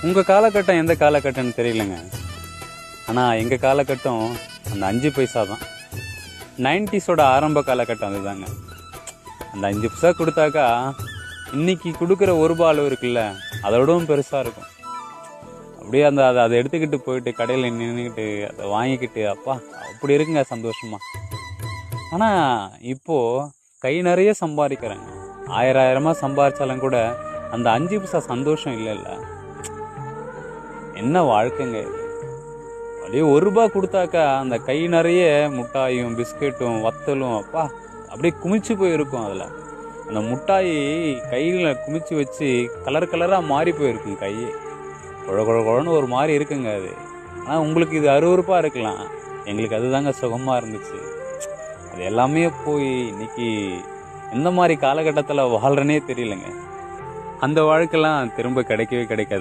உங்கள் காலகட்டம் எந்த காலகட்டம்னு தெரியலங்க. ஆனால் எங்கள் காலகட்டம் அந்த 5 பைசா தான். 90ஸோட ஆரம்ப காலகட்டம் அதுதாங்க. அந்த 5 பைசா கொடுத்தாக்கா இன்றைக்கி கொடுக்குற ஒரு ரூபாய் இருக்குல்ல, அதோடவும் பெருசாக இருக்கும். அப்படியே அதை எடுத்துக்கிட்டு போயிட்டு கடையில் நின்றுக்கிட்டு அதை வாங்கிக்கிட்டு அப்பா அப்படி இருக்குங்க சந்தோஷமா. ஆனால் இப்போது கை நிறைய சம்பாதிக்கிறேங்க, 1000 சம்பாதிச்சாலும் கூட அந்த 5 பைசா சந்தோஷம் இல்லைல்ல. என்ன வாழ்க்கைங்க இது. அப்படியே ஒரு ரூபாய் கொடுத்தாக்கா அந்த கை நிறைய முட்டாயும் பிஸ்கெட்டும் வத்தலும் அப்பா அப்படியே குமிச்சு போயிருக்கும். அதில் அந்த முட்டாய் கையில் குமிச்சு வச்சு கலர் கலராக மாறி போயிருக்கும். கை குழன்னு ஒரு மாதிரி இருக்குங்க அது. ஆனால் உங்களுக்கு இது அருவருப்பாக இருக்கலாம், எங்களுக்கு அதுதாங்க சுகமாக இருந்துச்சு. அது எல்லாமே போய் இன்னைக்கு எந்த மாதிரி காலகட்டத்தில் வாழ்கிறனே தெரியலங்க. அந்த வாழ்க்கைலாம் திரும்ப கிடைக்கவே கிடைக்காது.